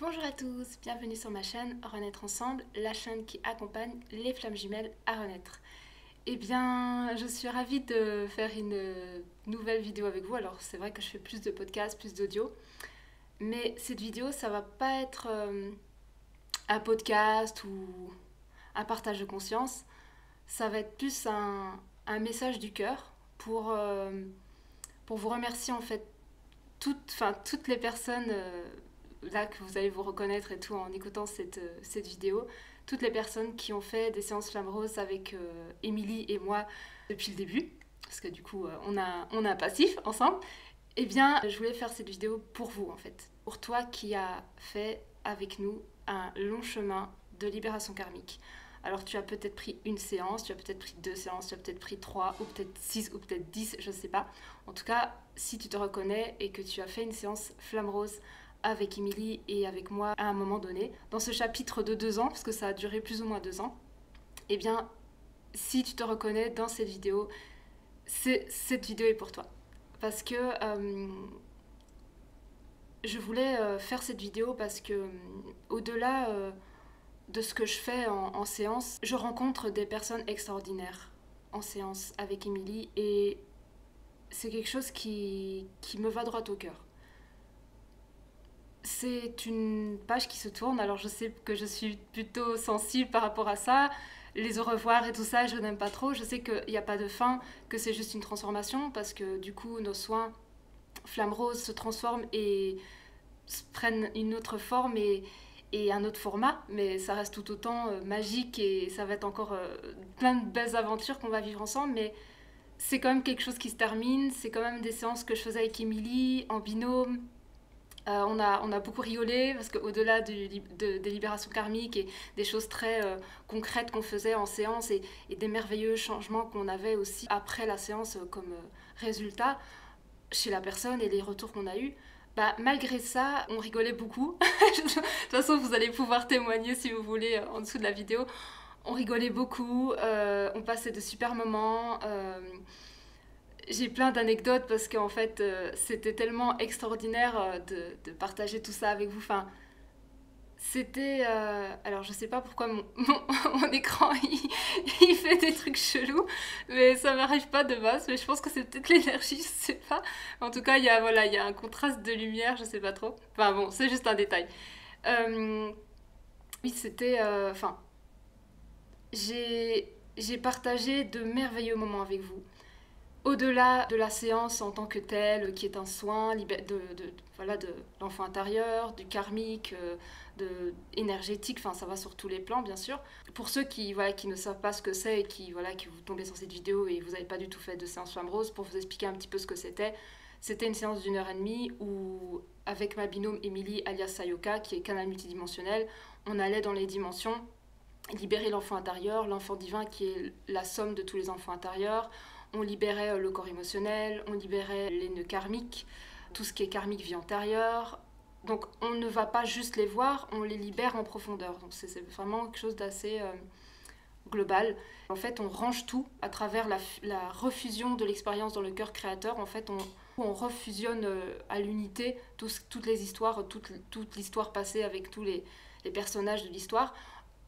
Bonjour à tous, bienvenue sur ma chaîne Renaître Ensemble, la chaîne qui accompagne les flammes jumelles à renaître. Eh bien, je suis ravie de faire une nouvelle vidéo avec vous. Alors, c'est vrai que je fais plus de podcasts, plus d'audio, mais cette vidéo, ça va pas être un podcast ou un partage de conscience. Ça va être plus un message du cœur pour vous remercier en fait toutes les personnes là que vous allez vous reconnaître et tout en écoutant cette vidéo, toutes les personnes qui ont fait des séances flammes roses avec Émilie et moi depuis le début, parce que du coup on a un passif ensemble, eh bien je voulais faire cette vidéo pour vous en fait, pour toi qui as fait avec nous un long chemin de libération karmique. Alors tu as peut-être pris une séance, tu as peut-être pris deux séances, tu as peut-être pris trois, ou peut-être six, ou peut-être 10, je ne sais pas. En tout cas, si tu te reconnais et que tu as fait une séance flamme rose avec Émilie et avec moi à un moment donné, dans ce chapitre de 2 ans, parce que ça a duré plus ou moins 2 ans, eh bien, si tu te reconnais dans cette vidéo, cette vidéo est pour toi. Parce que je voulais faire cette vidéo parce que au-delà de ce que je fais en séance, je rencontre des personnes extraordinaires en séance avec Émilie et c'est quelque chose qui me va droit au cœur. C'est une page qui se tourne, alors je sais que je suis plutôt sensible par rapport à ça. Les au revoir et tout ça, je n'aime pas trop. Je sais qu'il n'y a pas de fin, que c'est juste une transformation parce que du coup, nos soins flamme rose se transforment et prennent une autre forme et un autre format, mais ça reste tout autant magique et ça va être encore plein de belles aventures qu'on va vivre ensemble. Mais c'est quand même quelque chose qui se termine. C'est quand même des séances que je faisais avec Émilie en binôme. On a beaucoup rigolé parce qu'au-delà des libérations karmiques et des choses très concrètes qu'on faisait en séance et des merveilleux changements qu'on avait aussi après la séance comme résultat chez la personne et les retours qu'on a eus, bah, malgré ça, on rigolait beaucoup. De toute façon, vous allez pouvoir témoigner si vous voulez en dessous de la vidéo. On rigolait beaucoup, on passait de super moments. J'ai plein d'anecdotes parce qu'en fait, c'était tellement extraordinaire de partager tout ça avec vous. Enfin, c'était... alors, je sais pas pourquoi mon écran, il fait des trucs chelous, mais ça m'arrive pas de base. Mais je pense que c'est peut-être l'énergie, je sais pas. En tout cas, voilà, il y a un contraste de lumière, je sais pas trop. Enfin bon, c'est juste un détail. Euh, oui, c'était... Enfin, j'ai partagé de merveilleux moments avec vous. Au-delà de la séance en tant que telle, qui est un soin voilà, de l'enfant intérieur, du karmique, énergétique, enfin ça va sur tous les plans bien sûr. Pour ceux qui ne savent pas ce que c'est et qui vous tombez sur cette vidéo et vous n'avez pas du tout fait de séance flamme rose, pour vous expliquer un petit peu ce que c'était une séance d'1 heure et demie où avec ma binôme Émilie alias Sayoka, qui est canal multidimensionnel, on allait dans les dimensions libérer l'enfant intérieur, l'enfant divin qui est la somme de tous les enfants intérieurs. On libérait le corps émotionnel, on libérait les nœuds karmiques, tout ce qui est karmique vie antérieure. Donc on ne va pas juste les voir, on les libère en profondeur. Donc c'est vraiment quelque chose d'assez global. En fait, on range tout à travers la refusion de l'expérience dans le cœur créateur. En fait, on refusionne à l'unité toutes les histoires, toute l'histoire passée avec tous les personnages de l'histoire.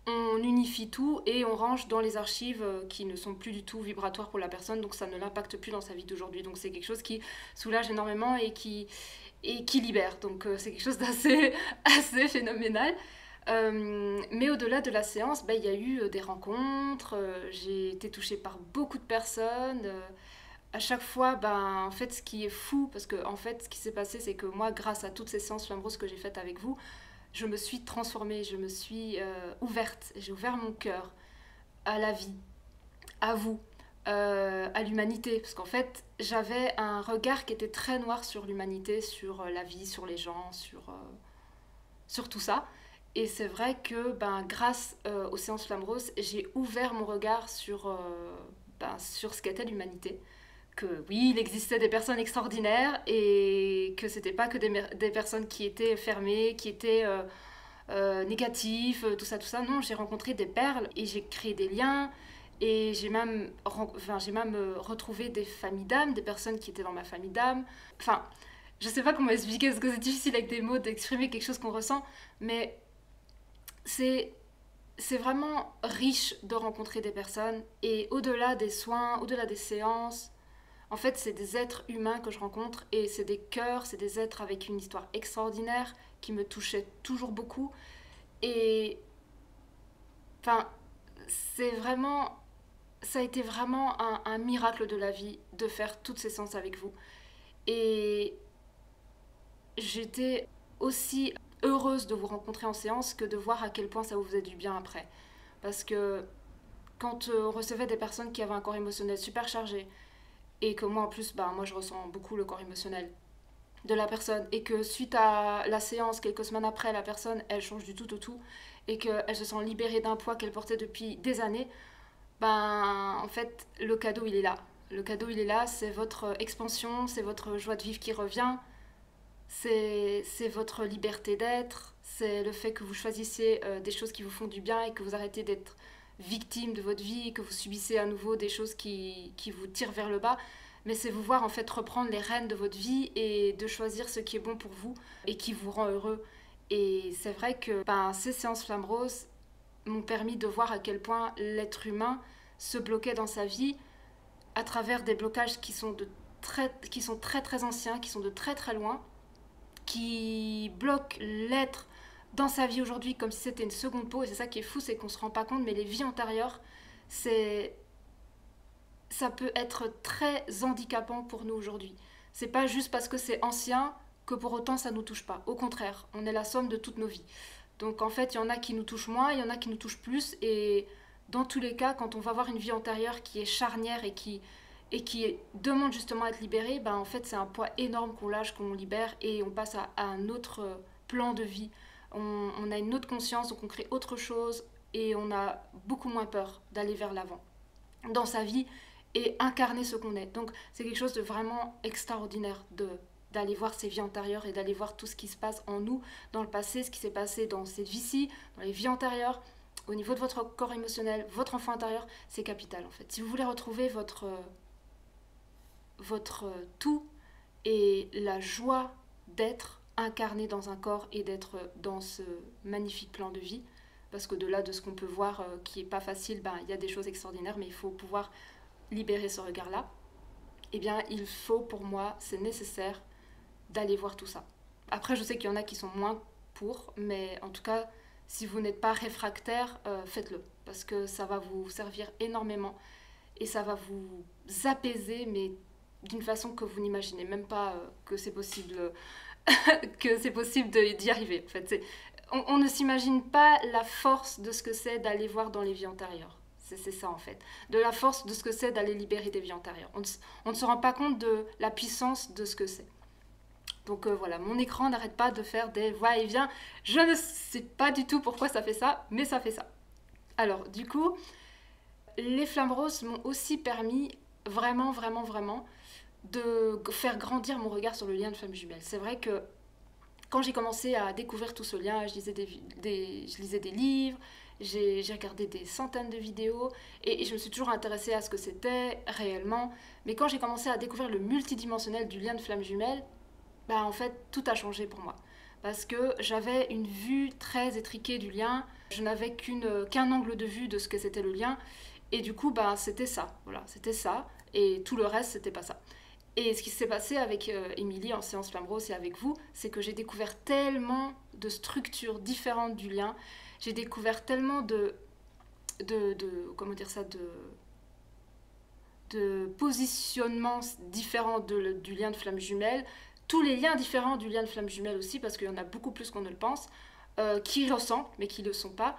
On unifie tout et on range dans les archives qui ne sont plus du tout vibratoires pour la personne, donc ça ne l'impacte plus dans sa vie d'aujourd'hui. Donc c'est quelque chose qui soulage énormément et qui libère. Donc c'est quelque chose d'assez assez phénoménal. Mais au-delà de la séance, il y a eu des rencontres, j'ai été touchée par beaucoup de personnes. À chaque fois, en fait, ce qui est fou, parce que en fait, ce qui s'est passé, c'est que moi, grâce à toutes ces séances flamme rose que j'ai faites avec vous, je me suis transformée, je me suis ouverte, j'ai ouvert mon cœur à la vie, à vous, à l'humanité. Parce qu'en fait, j'avais un regard qui était très noir sur l'humanité, sur la vie, sur les gens, sur tout ça. Et c'est vrai que grâce aux séances flamme rose, j'ai ouvert mon regard sur ce qu'était l'humanité. Que oui, il existait des personnes extraordinaires et que c'était pas que des personnes qui étaient fermées, qui étaient négatives, tout ça, tout ça. Non, j'ai rencontré des perles et j'ai créé des liens et j'ai même retrouvé des familles d'âmes, des personnes qui étaient dans ma famille d'âmes. Enfin, Je sais pas comment expliquer parce que c'est difficile avec des mots d'exprimer quelque chose qu'on ressent, mais c'est c'est vraiment riche de rencontrer des personnes et au-delà des soins, au-delà des séances, en fait, c'est des êtres humains que je rencontre et c'est des cœurs, c'est des êtres avec une histoire extraordinaire qui me touchait toujours beaucoup. Et enfin, c'est vraiment, ça a été vraiment un miracle de la vie de faire toutes ces séances avec vous. Et j'étais aussi heureuse de vous rencontrer en séance que de voir à quel point ça vous faisait du bien après. Parce que quand on recevait des personnes qui avaient un corps émotionnel super chargé, et que moi en plus, bah, moi je ressens beaucoup le corps émotionnel de la personne, et que suite à la séance, quelques semaines après, la personne, elle change du tout au tout, et qu'elle se sent libérée d'un poids qu'elle portait depuis des années, ben en fait, le cadeau il est là. Le cadeau il est là, c'est votre expansion, c'est votre joie de vivre qui revient, c'est votre liberté d'être, c'est le fait que vous choisissez des choses qui vous font du bien et que vous arrêtez d'être victime de votre vie, que vous subissez à nouveau des choses qui vous tirent vers le bas. Mais c'est vous voir en fait reprendre les rênes de votre vie et de choisir ce qui est bon pour vous et qui vous rend heureux. Et c'est vrai que ben, ces séances Flamme Rose m'ont permis de voir à quel point l'être humain se bloquait dans sa vie à travers des blocages qui sont très très anciens, qui sont de très très loin, qui bloque l'être dans sa vie aujourd'hui comme si c'était une seconde peau. Et c'est ça qui est fou, c'est qu'on se rend pas compte, mais les vies antérieures, c'est ça peut être très handicapant pour nous aujourd'hui. C'est pas juste parce que c'est ancien que pour autant ça nous touche pas. Au contraire, on est la somme de toutes nos vies. Donc en fait, il y en a qui nous touchent moins, il y en a qui nous touchent plus. Et dans tous les cas, quand on va voir une vie antérieure qui est charnière et qui demande justement à être libérée, ben en fait c'est un poids énorme qu'on lâche, qu'on libère et on passe à un autre plan de vie. On a une autre conscience, donc on crée autre chose et on a beaucoup moins peur d'aller vers l'avant dans sa vie et incarner ce qu'on est. Donc c'est quelque chose de vraiment extraordinaire d'aller voir ses vies antérieures et d'aller voir tout ce qui se passe en nous, dans le passé, ce qui s'est passé dans cette vie-ci, dans les vies antérieures, au niveau de votre corps émotionnel, votre enfant intérieur, c'est capital en fait. Si vous voulez retrouver votre tout et la joie d'être incarné dans un corps et d'être dans ce magnifique plan de vie, parce qu'au-delà de ce qu'on peut voir qui est pas facile, ben, il y a des choses extraordinaires, mais il faut pouvoir libérer ce regard-là. Eh bien, il faut pour moi, c'est nécessaire d'aller voir tout ça. Après, je sais qu'il y en a qui sont moins pour, mais en tout cas, si vous n'êtes pas réfractaire, faites-le, parce que ça va vous servir énormément et ça va vous apaiser, mais d'une façon que vous n'imaginez même pas que c'est possible, que c'est possible d'y arriver. En fait, on ne s'imagine pas la force de ce que c'est d'aller voir dans les vies antérieures. C'est ça en fait. De la force de ce que c'est d'aller libérer des vies antérieures. On ne se rend pas compte de la puissance de ce que c'est. Donc voilà, mon écran n'arrête pas de faire des va-et-vient. Je ne sais pas du tout pourquoi ça fait ça, mais ça fait ça. Alors du coup, les flammes roses m'ont aussi permis vraiment, vraiment, vraiment de faire grandir mon regard sur le lien de flamme jumelle. C'est vrai que quand j'ai commencé à découvrir tout ce lien, je lisais je lisais des livres, j'ai regardé des centaines de vidéos et je me suis toujours intéressée à ce que c'était réellement. Mais quand j'ai commencé à découvrir le multidimensionnel du lien de flamme jumelle, bah en fait tout a changé pour moi. Parce que j'avais une vue très étriquée du lien, je n'avais qu'un angle de vue de ce que c'était le lien. Et du coup, bah, c'était ça, voilà, c'était ça. Et tout le reste, c'était pas ça. Et ce qui s'est passé avec Émilie en séance Flamme Rose et avec vous, c'est que j'ai découvert tellement de structures différentes du lien. J'ai découvert tellement comment dire ça, de positionnements différents du lien de flamme jumelle, tous les liens différents du lien de flamme jumelle aussi, parce qu'il y en a beaucoup plus qu'on ne le pense, qui ressemblent mais qui ne le sont pas.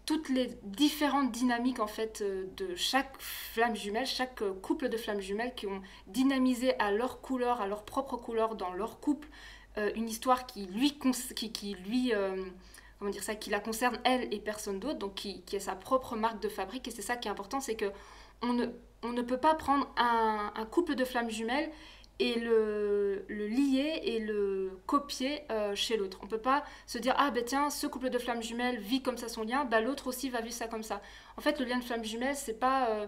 Toutes les différentes dynamiques en fait de chaque flamme jumelle, chaque couple de flammes jumelles qui ont dynamisé à leur couleur, à leur propre couleur dans leur couple, une histoire qui lui, comment dire ça, qui la concerne elle et personne d'autre, donc qui est sa propre marque de fabrique. Et c'est ça qui est important, c'est que on ne peut pas prendre un couple de flammes jumelles et le lier et le copier chez l'autre. On ne peut pas se dire ah ben tiens, ce couple de flammes jumelles vit comme ça son lien, bah l'autre aussi va vivre ça comme ça. En fait, le lien de flammes jumelles, c'est pas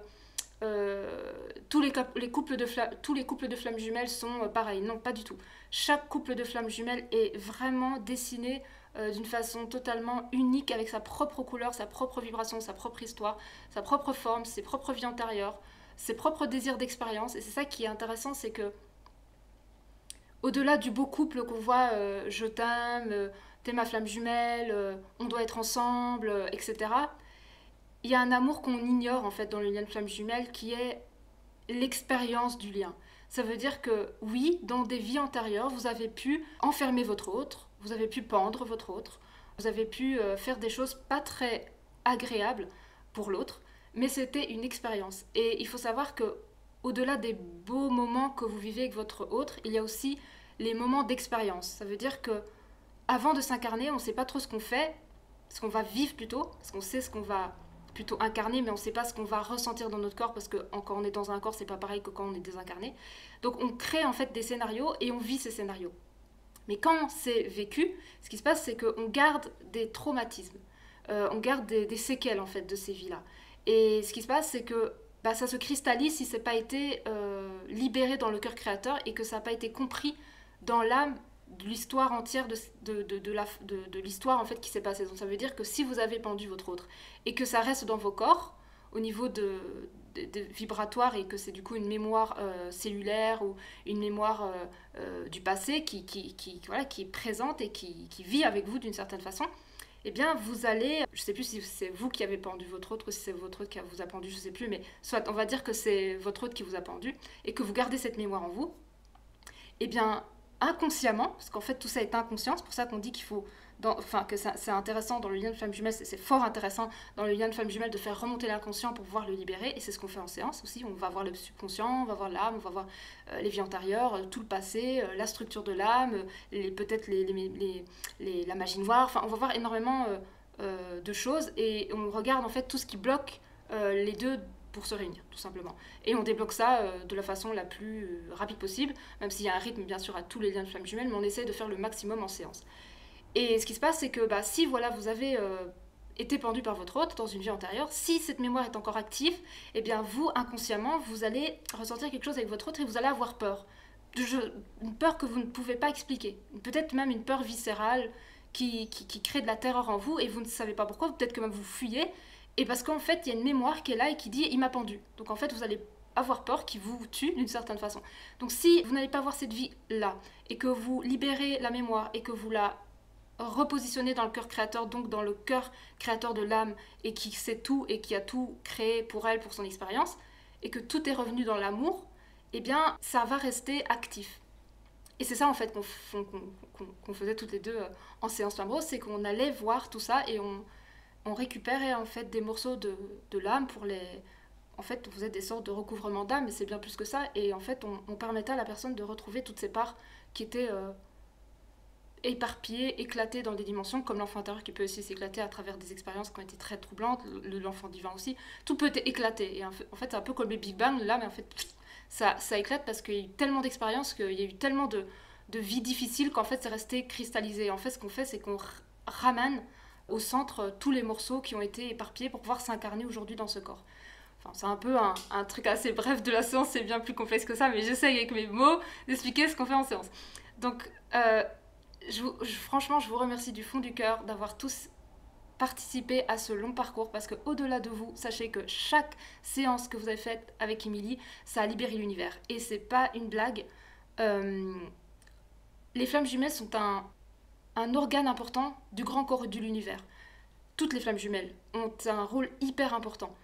tous les couples de flammes jumelles sont pareils. Non, pas du tout. Chaque couple de flammes jumelles est vraiment dessiné d'une façon totalement unique, avec sa propre couleur, sa propre vibration, sa propre histoire, sa propre forme, ses propres vies antérieures, ses propres désirs d'expérience. Et c'est ça qui est intéressant, c'est que au-delà du beau couple qu'on voit, je t'aime, t'es ma flamme jumelle, on doit être ensemble, etc. Il y a un amour qu'on ignore en fait dans le lien de flamme jumelle, qui est l'expérience du lien. Ça veut dire que oui, dans des vies antérieures, vous avez pu enfermer votre autre, vous avez pu pendre votre autre, vous avez pu faire des choses pas très agréables pour l'autre, mais c'était une expérience. Et il faut savoir que au-delà des beaux moments que vous vivez avec votre autre, il y a aussi les moments d'expérience. Ça veut dire que avant de s'incarner, on ne sait pas trop ce qu'on fait, ce qu'on va vivre plutôt, parce qu'on sait ce qu'on va plutôt incarner, mais on ne sait pas ce qu'on va ressentir dans notre corps, parce que quand on est dans un corps, c'est pas pareil que quand on est désincarné. Donc on crée en fait des scénarios et on vit ces scénarios. Mais quand c'est vécu, ce qui se passe, c'est qu'on garde des traumatismes, on garde des séquelles en fait de ces vies-là. Et ce qui se passe, c'est que ça se cristallise si ça n'a pas été libéré dans le cœur créateur et que ça n'a pas été compris dans l'âme de l'histoire entière de l'histoire en fait qui s'est passée. Donc ça veut dire que si vous avez pendu votre autre et que ça reste dans vos corps au niveau de vibratoire, et que c'est du coup une mémoire cellulaire ou une mémoire du passé voilà, qui est présente et qui vit avec vous d'une certaine façon, eh bien vous allez, je ne sais plus si c'est vous qui avez pendu votre autre ou si c'est votre autre qui vous a pendu, je ne sais plus, mais soit on va dire que c'est votre autre qui vous a pendu et que vous gardez cette mémoire en vous, eh bien inconsciemment, parce qu'en fait tout ça est inconscient, c'est pour ça qu'on dit qu'il faut, que c'est intéressant dans le lien de flamme jumelle, c'est fort intéressant dans le lien de flamme jumelle de faire remonter l'inconscient pour pouvoir le libérer, et c'est ce qu'on fait en séance aussi. On va voir le subconscient, on va voir l'âme, on va voir les vies antérieures, tout le passé, la structure de l'âme, peut-être la magie noire, enfin on va voir énormément de choses, et on regarde en fait tout ce qui bloque les deux pour se réunir, tout simplement. Et on débloque ça de la façon la plus rapide possible, même s'il y a un rythme bien sûr à tous les liens de flamme jumelle, mais on essaie de faire le maximum en séance. Et ce qui se passe, c'est que si voilà, vous avez été pendu par votre hôte dans une vie antérieure, si cette mémoire est encore active, eh bien vous, inconsciemment, vous allez ressentir quelque chose avec votre hôte et vous allez avoir peur. Une peur que vous ne pouvez pas expliquer. Peut-être même une peur viscérale qui crée de la terreur en vous et vous ne savez pas pourquoi, peut-être que même vous fuyez. Et parce qu'en fait, il y a une mémoire qui est là et qui dit « il m'a pendu ». Donc en fait, vous allez avoir peur qu'il vous tue d'une certaine façon. Donc si vous n'allez pas voir cette vie-là et que vous libérez la mémoire et que vous la repositionnez dans le cœur créateur, donc dans le cœur créateur de l'âme et qui sait tout et qui a tout créé pour elle, pour son expérience, et que tout est revenu dans l'amour, eh bien ça va rester actif. Et c'est ça en fait qu'on faisait toutes les deux en séance Flamme Rose, c'est qu'on allait voir tout ça et on récupérait en fait des morceaux de l'âme pour les... En fait, on faisait des sortes de recouvrement d'âme, mais c'est bien plus que ça. Et en fait, on permettait à la personne de retrouver toutes ces parts qui étaient éparpillées, éclatées dans des dimensions, comme l'enfant intérieur qui peut aussi s'éclater à travers des expériences qui ont été très troublantes, l'enfant divin aussi. Tout peut être éclaté. Et en fait, c'est un peu comme le Big Bang, là, mais en fait, ça éclate parce qu'il y a eu tellement d'expériences, qu'il y a eu tellement de vies difficiles qu'en fait, c'est resté cristallisé. En fait, ce qu'on fait, c'est qu'on ramène au centre tous les morceaux qui ont été éparpillés pour pouvoir s'incarner aujourd'hui dans ce corps. Enfin, c'est un peu un truc assez bref de la séance, c'est bien plus complexe que ça, mais j'essaye avec mes mots d'expliquer ce qu'on fait en séance. Donc, franchement, je vous remercie du fond du cœur d'avoir tous participé à ce long parcours, parce qu'au-delà de vous, sachez que chaque séance que vous avez faite avec Émilie, ça a libéré l'univers. Et c'est pas une blague. Les flammes jumelles sont un organe important du grand corps de l'univers. Toutes les flammes jumelles ont un rôle hyper important.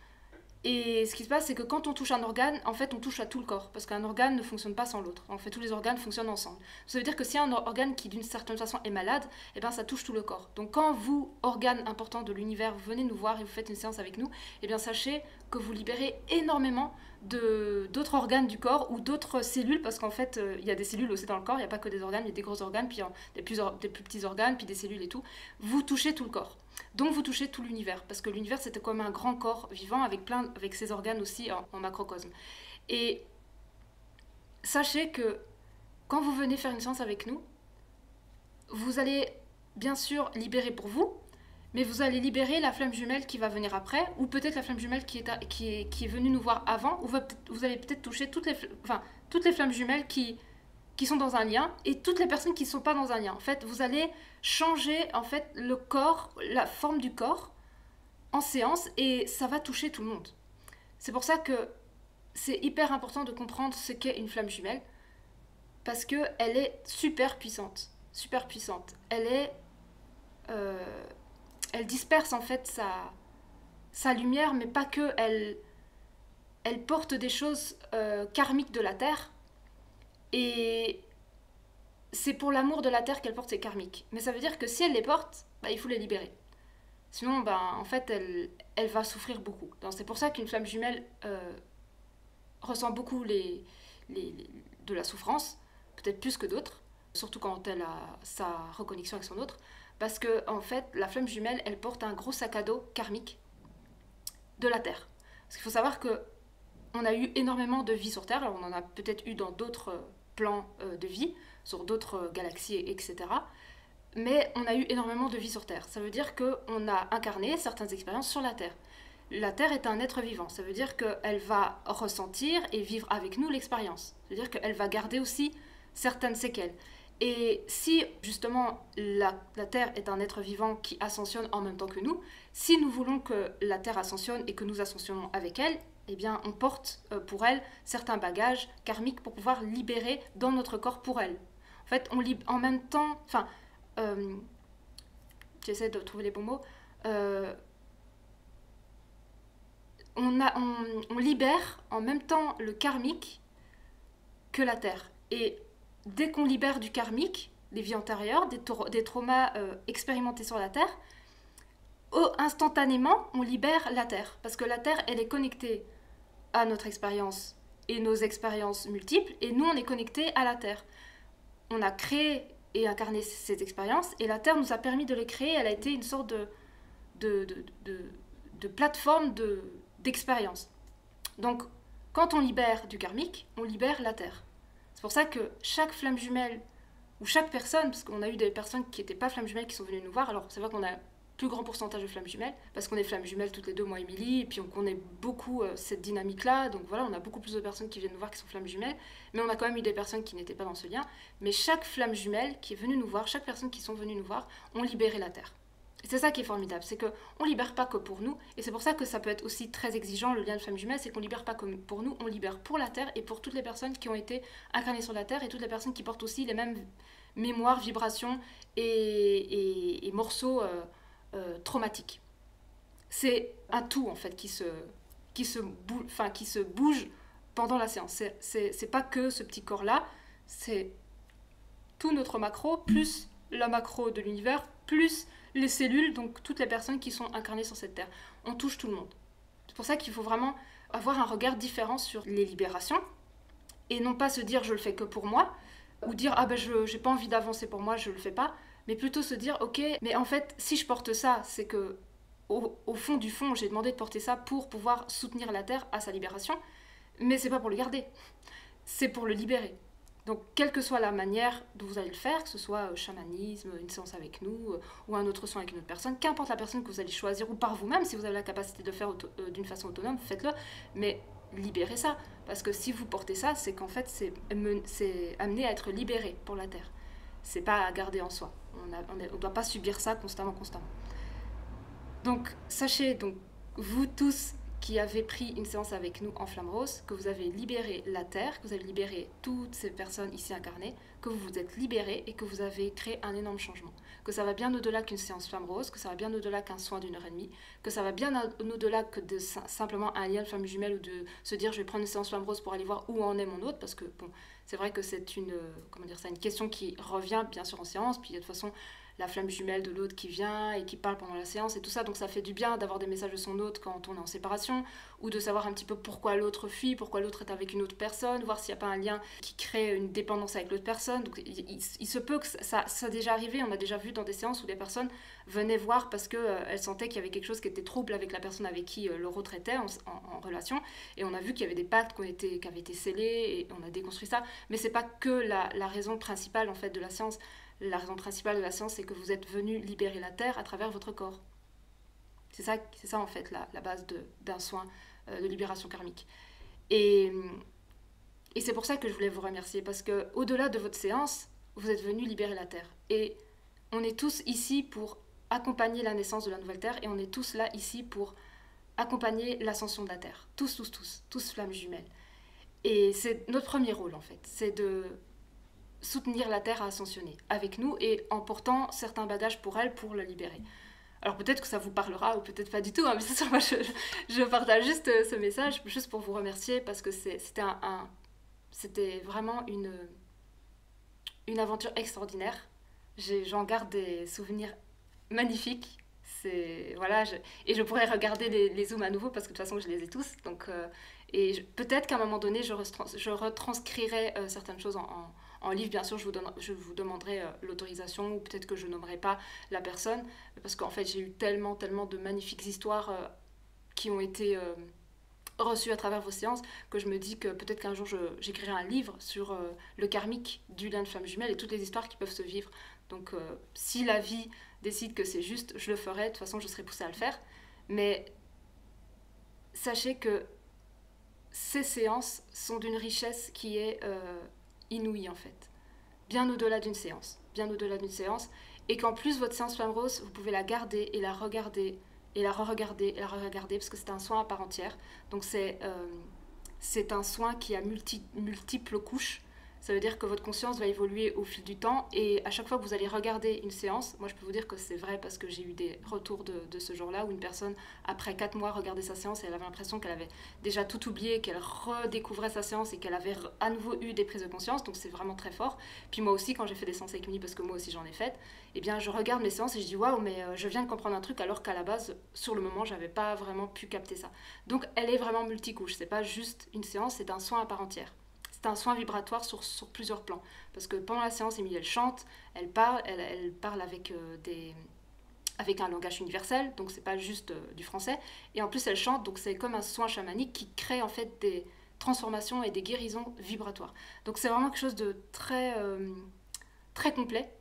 Et ce qui se passe, c'est que quand on touche un organe, en fait, on touche à tout le corps, parce qu'un organe ne fonctionne pas sans l'autre. En fait, tous les organes fonctionnent ensemble. Ça veut dire que si un organe qui, d'une certaine façon, est malade, eh ben, ça touche tout le corps. Donc, quand vous, organe important de l'univers, vous venez nous voir et vous faites une séance avec nous, eh bien, sachez que vous libérez énormément d'autres organes du corps ou d'autres cellules, parce qu'en fait, il y a des cellules aussi dans le corps, il n'y a pas que des organes, il y a des gros organes, puis des plus petits organes, puis des cellules et tout. Vous touchez tout le corps. Donc vous touchez tout l'univers, parce que l'univers c'était comme un grand corps vivant avec ses organes aussi en macrocosme. Et sachez que quand vous venez faire une séance avec nous, vous allez bien sûr libérer pour vous, mais vous allez libérer la flamme jumelle qui va venir après, ou peut-être la flamme jumelle qui est venue nous voir avant, ou vous allez peut-être toucher toutes les flammes jumelles qui sont dans un lien, et toutes les personnes qui ne sont pas dans un lien. En fait, vous allez changer en fait, le corps, la forme du corps, en séance, et ça va toucher tout le monde. C'est pour ça que c'est hyper important de comprendre ce qu'est une flamme jumelle, parce qu'elle est super puissante. Super puissante. Elle disperse en fait sa lumière, mais pas que. Elle porte des choses karmiques de la Terre. Et c'est pour l'amour de la Terre qu'elle porte ces karmiques. Mais ça veut dire que si elle les porte, bah, il faut les libérer. Sinon, bah, en fait, elle va souffrir beaucoup. Donc, c'est pour ça qu'une flamme jumelle ressent beaucoup de la souffrance, peut-être plus que d'autres, surtout quand elle a sa reconnexion avec son autre. Parce que, en fait, la flamme jumelle, elle porte un gros sac à dos karmique de la Terre. Parce qu'il faut savoir que on a eu énormément de vie sur Terre. Alors, on en a peut-être eu dans d'autres plans de vie, sur d'autres galaxies, etc. Mais on a eu énormément de vie sur Terre. Ça veut dire qu'on a incarné certaines expériences sur la Terre. La Terre est un être vivant. Ça veut dire qu'elle va ressentir et vivre avec nous l'expérience. Ça veut dire qu'elle va garder aussi certaines séquelles. Et si justement la Terre est un être vivant qui ascensionne en même temps que nous, si nous voulons que la Terre ascensionne et que nous ascensionnons avec elle, eh bien on porte pour elle certains bagages karmiques pour pouvoir libérer dans notre corps pour elle. En fait, en même temps, j'essaie de trouver les bons mots, on libère en même temps le karmique que la Terre. Et dès qu'on libère du karmique, des vies antérieures, des traumas expérimentés sur la Terre, instantanément, on libère la Terre. Parce que la Terre, elle est connectée à notre expérience et nos expériences multiples, et nous, on est connectés à la Terre. On a créé et incarné ces expériences, et la Terre nous a permis de les créer. Elle a été une sorte de plateforme d'expérience. Donc, quand on libère du karmique, on libère la Terre. C'est pour ça que chaque flamme jumelle, ou chaque personne, parce qu'on a eu des personnes qui n'étaient pas flammes jumelles qui sont venues nous voir, alors c'est vrai qu'on a un plus grand pourcentage de flammes jumelles, parce qu'on est flammes jumelles toutes les deux, moi et Émilie, et puis on connaît beaucoup cette dynamique-là, donc voilà, on a beaucoup plus de personnes qui viennent nous voir qui sont flammes jumelles, mais on a quand même eu des personnes qui n'étaient pas dans ce lien, mais chaque flamme jumelle qui est venue nous voir, chaque personne qui sont venues nous voir, ont libéré la Terre. Et c'est ça qui est formidable, c'est qu'on ne libère pas que pour nous, et c'est pour ça que ça peut être aussi très exigeant, le lien de flamme jumelle, c'est qu'on ne libère pas que pour nous, on libère pour la Terre et pour toutes les personnes qui ont été incarnées sur la Terre et toutes les personnes qui portent aussi les mêmes mémoires, vibrations et morceaux traumatiques. C'est un tout en fait qui se bouge pendant la séance. C'est pas que ce petit corps-là, c'est tout notre macro, plus la macro de l'univers, plus les cellules, donc toutes les personnes qui sont incarnées sur cette terre. On touche tout le monde. C'est pour ça qu'il faut vraiment avoir un regard différent sur les libérations et non pas se dire je le fais que pour moi ou dire ah ben j'ai pas envie d'avancer pour moi, je le fais pas, mais plutôt se dire ok, mais en fait si je porte ça, c'est que au fond du fond, j'ai demandé de porter ça pour pouvoir soutenir la terre à sa libération, mais c'est pas pour le garder, c'est pour le libérer. Donc, quelle que soit la manière dont vous allez le faire, que ce soit chamanisme, une séance avec nous, ou un autre soin avec une autre personne, qu'importe la personne que vous allez choisir, ou par vous-même, si vous avez la capacité de le faire d'une façon autonome, faites-le, mais libérez ça. Parce que si vous portez ça, c'est qu'en fait, c'est amené à être libéré pour la Terre. C'est pas à garder en soi. On ne doit pas subir ça constamment. Donc, sachez, donc, vous tous qui avez pris une séance avec nous en Flamme Rose, que vous avez libéré la Terre, que vous avez libéré toutes ces personnes ici incarnées, que vous vous êtes libérés et que vous avez créé un énorme changement. Que ça va bien au-delà qu'une séance Flamme Rose, que ça va bien au-delà qu'un soin d'1h30, que ça va bien au-delà que de simplement un lien de flamme jumelle ou de se dire je vais prendre une séance Flamme Rose pour aller voir où en est mon autre, parce que bon, c'est vrai que c'est une question qui revient bien sûr en séance, puis de toute façon la flamme jumelle de l'autre qui vient et qui parle pendant la séance et tout ça, donc ça fait du bien d'avoir des messages de son autre quand on est en séparation, ou de savoir un petit peu pourquoi l'autre fuit, pourquoi l'autre est avec une autre personne, voir s'il n'y a pas un lien qui crée une dépendance avec l'autre personne. Donc il se peut que ça a déjà arrivé, on a déjà vu dans des séances où des personnes venaient voir parce qu'elles sentaient qu'il y avait quelque chose qui était trouble avec la personne avec qui leur autre était en relation, et on a vu qu'il y avait des pactes qui avaient été scellés et on a déconstruit ça, mais c'est pas que la raison principale en fait de la séance. La raison principale de la séance, c'est que vous êtes venu libérer la Terre à travers votre corps. C'est ça en fait la base d'un soin de libération karmique. Et, et c'est pour ça que je voulais vous remercier, parce que au-delà de votre séance, vous êtes venu libérer la Terre. Et on est tous ici pour accompagner la naissance de la nouvelle Terre, et on est tous là ici pour accompagner l'ascension de la Terre. Tous flammes jumelles. Et c'est notre premier rôle en fait, c'est de soutenir la Terre à ascensionner avec nous et en portant certains bagages pour elle pour la libérer. Alors peut-être que ça vous parlera ou peut-être pas du tout, hein, mais c'est sûr, moi je partage juste ce message, juste pour vous remercier parce que c'était vraiment une aventure extraordinaire. J'en garde des souvenirs magnifiques. Voilà, et je pourrais regarder les zooms à nouveau parce que de toute façon je les ai tous. Donc, peut-être qu'à un moment donné je retranscrirai certaines choses en livre. Bien sûr, je vous demanderai l'autorisation ou peut-être que je nommerai pas la personne parce qu'en fait j'ai eu tellement de magnifiques histoires qui ont été reçues à travers vos séances que je me dis que peut-être qu'un jour j'écrirai un livre sur le karmique du lien de flamme jumelle et toutes les histoires qui peuvent se vivre. Donc si la vie décide que c'est juste, je le ferai, de toute façon je serai poussée à le faire. Mais sachez que ces séances sont d'une richesse qui est inouïe en fait. Bien au-delà d'une séance. Et qu'en plus votre séance flamme rose, vous pouvez la garder et la regarder et la re-regarder et la re-regarder parce que c'est un soin à part entière. Donc c'est un soin qui a multiples couches. Ça veut dire que votre conscience va évoluer au fil du temps et à chaque fois que vous allez regarder une séance, moi je peux vous dire que c'est vrai parce que j'ai eu des retours de ce genre-là où une personne, après 4 mois, regardait sa séance et elle avait l'impression qu'elle avait déjà tout oublié, qu'elle redécouvrait sa séance et qu'elle avait à nouveau eu des prises de conscience, donc c'est vraiment très fort. Puis moi aussi, quand j'ai fait des séances avec Mini, parce que moi aussi j'en ai fait, eh bien je regarde mes séances et je dis waouh, mais je viens de comprendre un truc alors qu'à la base, sur le moment, j'avais pas vraiment pu capter ça. Donc elle est vraiment multicouche, c'est pas juste une séance, c'est un soin à part entière. C'est un soin vibratoire sur plusieurs plans. Parce que pendant la séance, Émilie, elle chante, elle parle avec un langage universel, donc c'est pas juste du français. Et en plus, elle chante, donc c'est comme un soin chamanique qui crée en fait des transformations et des guérisons vibratoires. Donc c'est vraiment quelque chose de très complet.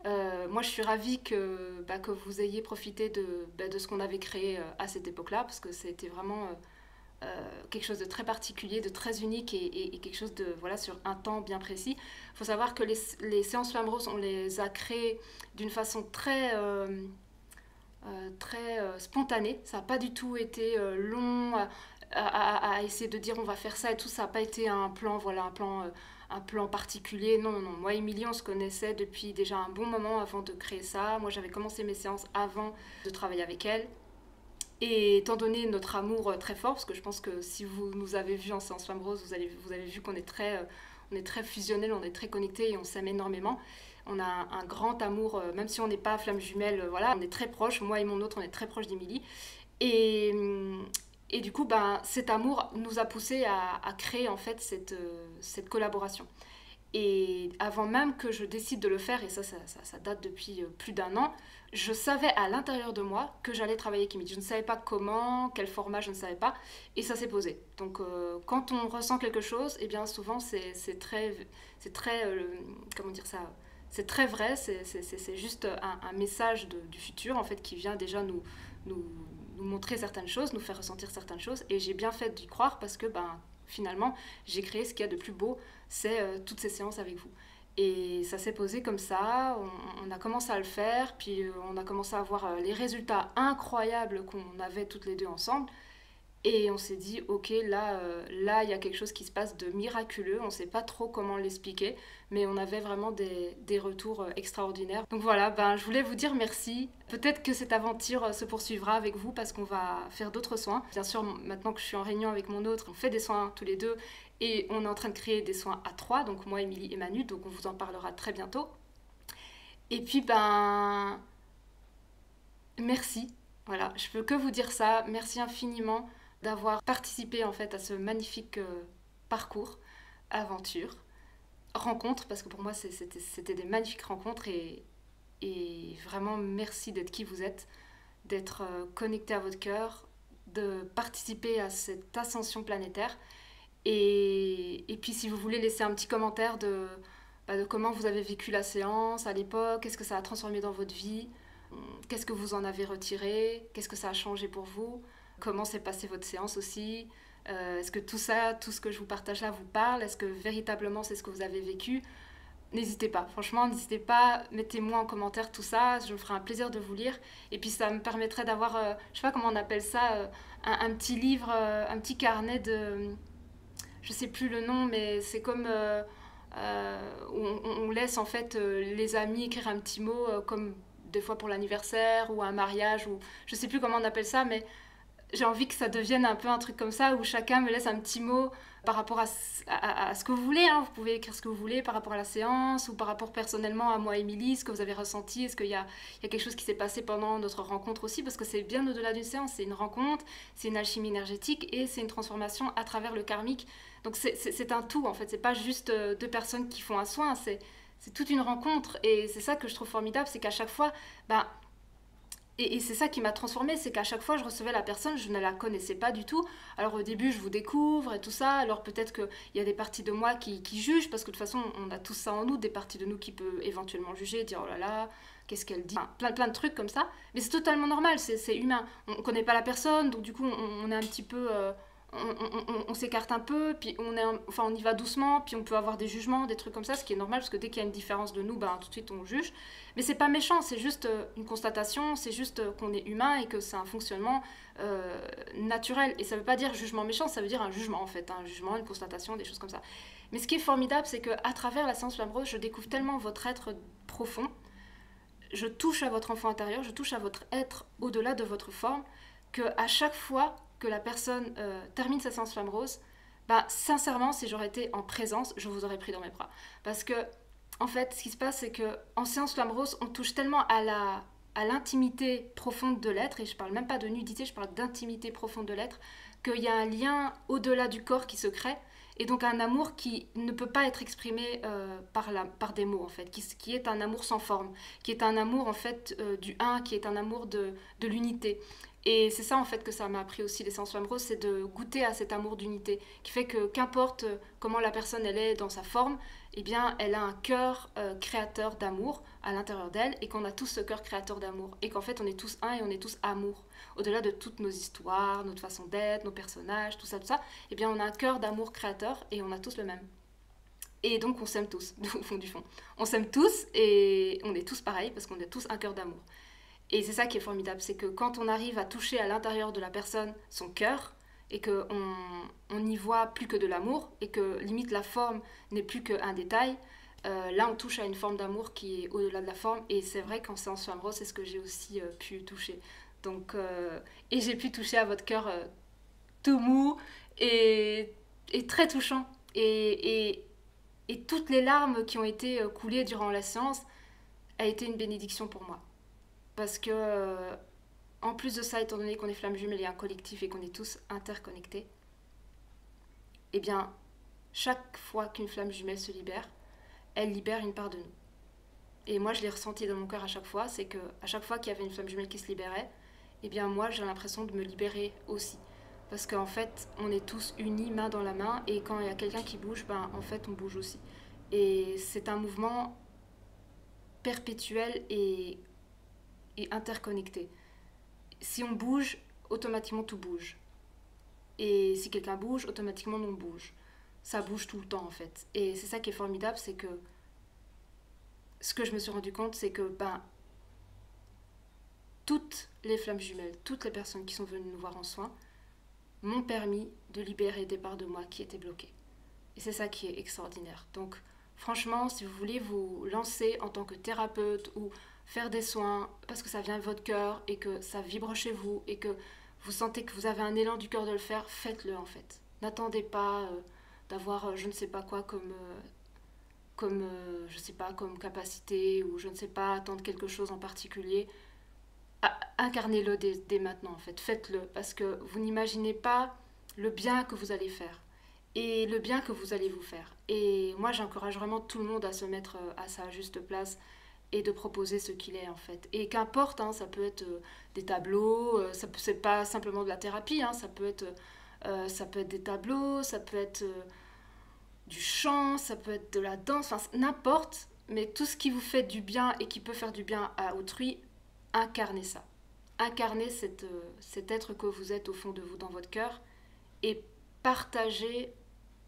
Moi, je suis ravie que vous ayez profité de ce qu'on avait créé à cette époque-là, parce que c'était vraiment quelque chose de très particulier, de très unique et quelque chose de sur un temps bien précis. Il faut savoir que les séances flammes roses, on les a créées d'une façon très spontanée. Ça n'a pas du tout été long à essayer de dire on va faire ça et tout. Ça n'a pas été un plan, un plan particulier. Non. Moi et Émilie, on se connaissait depuis déjà un bon moment avant de créer ça. Moi, j'avais commencé mes séances avant de travailler avec elle. Et étant donné notre amour très fort, parce que je pense que si vous nous avez vus en séance flamme rose, vous avez vu qu'on est très fusionnels, on est très connectés et on s'aime énormément. On a un grand amour, même si on n'est pas flamme jumelle, on est très proches. Moi et mon autre, on est très proches d'Émilie. Et, et du coup, cet amour nous a poussés à créer en fait cette collaboration. Et avant même que je décide de le faire, et ça date depuis plus d'un an, je savais à l'intérieur de moi que j'allais travailler avec Émilie. Je ne savais pas comment, quel format, je ne savais pas. Et ça s'est posé. Donc quand on ressent quelque chose, eh bien souvent c'est très comment dire ça, c'est très vrai, c'est juste un message du futur en fait qui vient déjà nous montrer certaines choses, nous faire ressentir certaines choses. Et j'ai bien fait d'y croire parce que finalement j'ai créé ce qu'il y a de plus beau, c'est toutes ces séances avec vous. Et ça s'est posé comme ça, on a commencé à le faire, puis on a commencé à voir les résultats incroyables qu'on avait toutes les deux ensemble. Et on s'est dit, ok, là, il y a quelque chose qui se passe de miraculeux. On ne sait pas trop comment l'expliquer, mais on avait vraiment des retours extraordinaires. Donc voilà, je voulais vous dire merci. Peut-être que cette aventure se poursuivra avec vous parce qu'on va faire d'autres soins. Bien sûr, maintenant que je suis en réunion avec mon autre, on fait des soins tous les deux et on est en train de créer des soins à 3, donc moi, Émilie et Manu, donc on vous en parlera très bientôt. Et puis, merci. Voilà, je peux que vous dire ça. Merci infiniment d'avoir participé en fait à ce magnifique parcours, aventure, rencontre, parce que pour moi c'était des magnifiques rencontres et vraiment merci d'être qui vous êtes, d'être connecté à votre cœur, de participer à cette ascension planétaire et puis si vous voulez laisser un petit commentaire de comment vous avez vécu la séance à l'époque, qu'est-ce que ça a transformé dans votre vie, Qu'est-ce que vous en avez retiré? Qu'est-ce que ça a changé pour vous? Comment s'est passée votre séance aussi? Est-ce que tout ça, tout ce que je vous partage là vous parle? Est-ce que véritablement c'est ce que vous avez vécu? N'hésitez pas, franchement, n'hésitez pas, mettez-moi en commentaire tout ça, je me ferai un plaisir de vous lire. Et puis ça me permettrait d'avoir, je sais pas comment on appelle ça, un petit livre, un petit carnet de... Je sais plus le nom, mais c'est comme... où on laisse en fait les amis écrire un petit mot, comme des fois pour l'anniversaire ou un mariage, ou je sais plus comment on appelle ça, mais j'ai envie que ça devienne un peu un truc comme ça où chacun me laisse un petit mot par rapport à ce que vous voulez. Hein. Vous pouvez écrire ce que vous voulez par rapport à la séance ou par rapport personnellement à moi, Émilie, ce que vous avez ressenti. Est-ce qu'il y a quelque chose qui s'est passé pendant notre rencontre aussi? Parce que c'est bien au-delà d'une séance. C'est une rencontre, c'est une alchimie énergétique et c'est une transformation à travers le karmique. Donc c'est un tout en fait. C'est pas juste deux personnes qui font un soin. C'est toute une rencontre. Et c'est ça que je trouve formidable. C'est qu'à chaque fois, ben, et c'est ça qui m'a transformée, c'est qu'à chaque fois je recevais la personne, je ne la connaissais pas du tout. Alors au début je vous découvre et tout ça, alors peut-être qu'il y a des parties de moi qui jugent, parce que de toute façon on a tous ça en nous, des parties de nous qui peuvent éventuellement juger, dire oh là là, qu'est-ce qu'elle dit, enfin, plein de trucs comme ça. Mais c'est totalement normal, c'est humain. On ne connaît pas la personne, donc du coup on est un petit peu... on s'écarte un peu, puis enfin, on y va doucement, puis on peut avoir des jugements, des trucs comme ça, ce qui est normal, parce que dès qu'il y a une différence de nous, ben, tout de suite on juge. Mais c'est pas méchant, c'est juste une constatation, c'est juste qu'on est humain et que c'est un fonctionnement naturel. Et ça veut pas dire jugement méchant, ça veut dire un jugement en fait, un jugement, une constatation, des choses comme ça. Mais ce qui est formidable, c'est qu'à travers la séance Flamme Rose, je découvre tellement votre être profond, je touche à votre enfant intérieur, je touche à votre être au-delà de votre forme, que à chaque fois que la personne termine sa séance Flamme Rose, bah, sincèrement, si j'aurais été en présence, je vous aurais pris dans mes bras. Parce que, en fait, ce qui se passe, c'est qu'en séance Flamme Rose, on touche tellement à l'intimité profonde de l'être, et je parle même pas de nudité, je parle d'intimité profonde de l'être, qu'il y a un lien au-delà du corps qui se crée, et donc un amour qui ne peut pas être exprimé par des mots, en fait, qui est un amour sans forme, qui est un amour, en fait, du un, qui est un amour de l'unité. Et c'est ça en fait que ça m'a appris aussi l'essence Flamme Rose, c'est de goûter à cet amour d'unité, qui fait que qu'importe comment la personne elle est dans sa forme, eh bien elle a un cœur créateur d'amour à l'intérieur d'elle, et qu'on a tous ce cœur créateur d'amour, et qu'en fait on est tous un et on est tous amour. Au-delà de toutes nos histoires, notre façon d'être, nos personnages, tout ça, eh bien on a un cœur d'amour créateur et on a tous le même. Et donc on s'aime tous, au fond du fond. On s'aime tous et on est tous pareils parce qu'on a tous un cœur d'amour. Et c'est ça qui est formidable, c'est que quand on arrive à toucher à l'intérieur de la personne son cœur, et qu'on n'y voit plus que de l'amour, et que limite la forme n'est plus qu'un détail, là on touche à une forme d'amour qui est au-delà de la forme, et c'est vrai qu'en séance Flamme Rose, c'est ce que j'ai aussi pu toucher. Donc, et j'ai pu toucher à votre cœur tout mou et très touchant. Et toutes les larmes qui ont été coulées durant la séance a été une bénédiction pour moi. Parce que, en plus de ça, étant donné qu'on est flamme jumelle et un collectif et qu'on est tous interconnectés, eh bien, chaque fois qu'une flamme jumelle se libère, elle libère une part de nous. Et moi, je l'ai ressenti dans mon cœur à chaque fois, c'est que à chaque fois qu'il y avait une flamme jumelle qui se libérait, eh bien, moi, j'ai l'impression de me libérer aussi. Parce qu'en fait, on est tous unis main dans la main, et quand il y a quelqu'un qui bouge, ben, en fait, on bouge aussi. Et c'est un mouvement perpétuel et interconnectés. Si on bouge, automatiquement tout bouge. Et si quelqu'un bouge, automatiquement on bouge. Ça bouge tout le temps en fait. Et c'est ça qui est formidable, c'est que ce que je me suis rendu compte, c'est que toutes les flammes jumelles, toutes les personnes qui sont venues nous voir en soins, m'ont permis de libérer des parts de moi qui étaient bloquées. Et c'est ça qui est extraordinaire. Donc franchement, si vous voulez vous lancer en tant que thérapeute ou faire des soins parce que ça vient de votre cœur et que ça vibre chez vous et que vous sentez que vous avez un élan du cœur de le faire, faites-le en fait. N'attendez pas d'avoir je ne sais pas quoi je sais pas, comme capacité, ou je ne sais pas, attendre quelque chose en particulier. Incarnez-le dès maintenant en fait. Faites-le parce que vous n'imaginez pas le bien que vous allez faire et le bien que vous allez vous faire. Et moi j'encourage vraiment tout le monde à se mettre à sa juste place et de proposer ce qu'il est en fait. Et qu'importe, hein, ça peut être des tableaux, c'est pas simplement de la thérapie, hein, ça peut être des tableaux, ça peut être du chant, ça peut être de la danse, enfin n'importe, mais tout ce qui vous fait du bien et qui peut faire du bien à autrui, incarner ça. Incarner cet être que vous êtes au fond de vous, dans votre cœur, et partager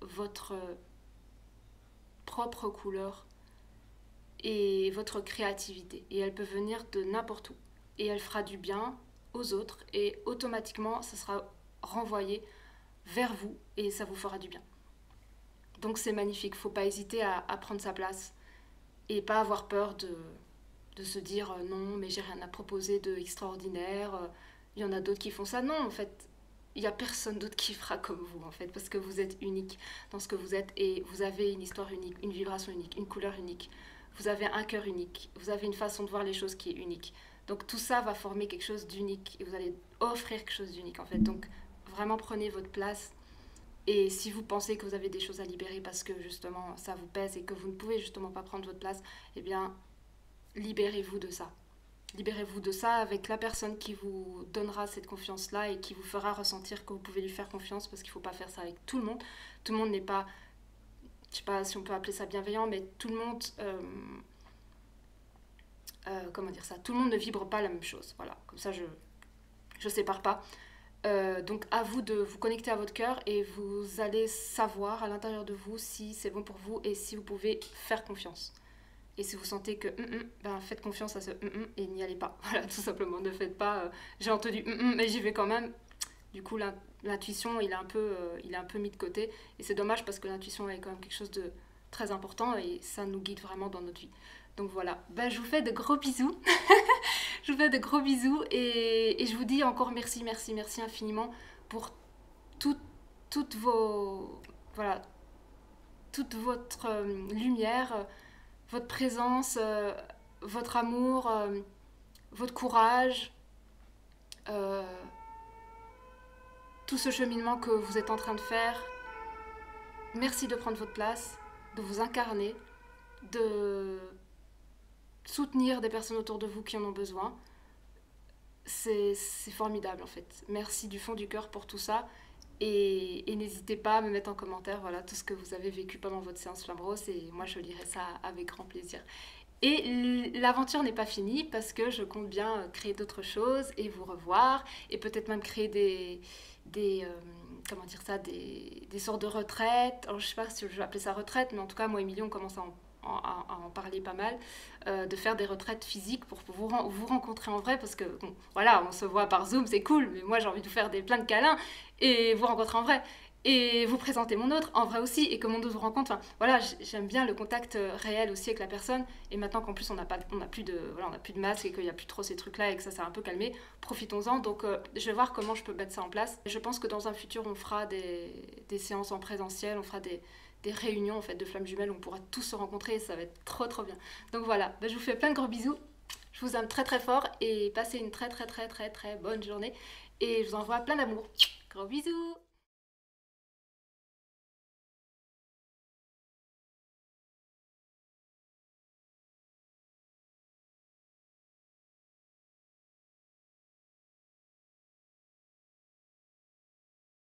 votre propre couleur et votre créativité. Et elle peut venir de n'importe où. Et elle fera du bien aux autres, et automatiquement, ça sera renvoyé vers vous, et ça vous fera du bien. Donc c'est magnifique, faut pas hésiter à prendre sa place, et pas avoir peur de se dire non, mais j'ai rien à proposer de extraordinaire, il y en a d'autres qui font ça. Non, en fait, il n'y a personne d'autre qui fera comme vous, en fait, parce que vous êtes unique dans ce que vous êtes, et vous avez une histoire unique, une vibration unique, une couleur unique, vous avez un cœur unique, vous avez une façon de voir les choses qui est unique. Donc tout ça va former quelque chose d'unique, et vous allez offrir quelque chose d'unique, en fait. Donc vraiment prenez votre place, et si vous pensez que vous avez des choses à libérer parce que justement ça vous pèse et que vous ne pouvez justement pas prendre votre place, eh bien libérez-vous de ça. Libérez-vous de ça avec la personne qui vous donnera cette confiance-là et qui vous fera ressentir que vous pouvez lui faire confiance, parce qu'il ne faut pas faire ça avec tout le monde. Tout le monde n'est pas, je ne sais pas si on peut appeler ça bienveillant, mais tout le monde, comment dire ça, tout le monde ne vibre pas la même chose. Voilà, comme ça je sépare pas. Donc à vous de vous connecter à votre cœur, et vous allez savoir à l'intérieur de vous si c'est bon pour vous et si vous pouvez faire confiance. Et si vous sentez que ben faites confiance à ce et n'y allez pas. Voilà, tout simplement, ne faites pas j'ai entendu mais j'y vais quand même. Du coup l'intuition il est un peu mis de côté, et c'est dommage parce que l'intuition est quand même quelque chose de très important, et ça nous guide vraiment dans notre vie. Donc voilà, ben, je vous fais de gros bisous. Je vous fais de gros bisous, et je vous dis encore merci, merci, merci infiniment pour toutes vos, voilà, toute votre lumière, votre présence, votre amour, votre courage, euh, tout ce cheminement que vous êtes en train de faire. Merci de prendre votre place, de vous incarner, de soutenir des personnes autour de vous qui en ont besoin. C'est formidable en fait. Merci du fond du cœur pour tout ça. Et n'hésitez pas à me mettre en commentaire voilà, tout ce que vous avez vécu pendant votre séance Flamme Rose, et moi je lirai ça avec grand plaisir. Et l'aventure n'est pas finie, parce que je compte bien créer d'autres choses et vous revoir, et peut-être même créer comment dire ça, des sortes de retraites. Alors, je ne sais pas si je vais appeler ça retraite, mais en tout cas moi et Émilie on commence à en parler pas mal, de faire des retraites physiques pour vous rencontrer en vrai, parce que bon, voilà, on se voit par Zoom, c'est cool, mais moi j'ai envie de vous faire plein de câlins et vous rencontrer en vrai, et vous présenter mon autre en vrai aussi, et que mon autre vous rencontre. Enfin voilà, j'aime bien le contact réel aussi avec la personne, et maintenant qu'en plus on n'a plus de masque, et qu'il n'y a plus trop ces trucs là, et que ça s'est un peu calmé, profitons-en. Donc je vais voir comment je peux mettre ça en place. Je pense que dans un futur on fera des séances en présentiel, on fera des réunions en fait de flammes jumelles, on pourra tous se rencontrer, et ça va être trop trop bien. Donc voilà, je vous fais plein de gros bisous, je vous aime très très fort, et passez une très très très très très bonne journée, et je vous envoie plein d'amour. Gros bisous.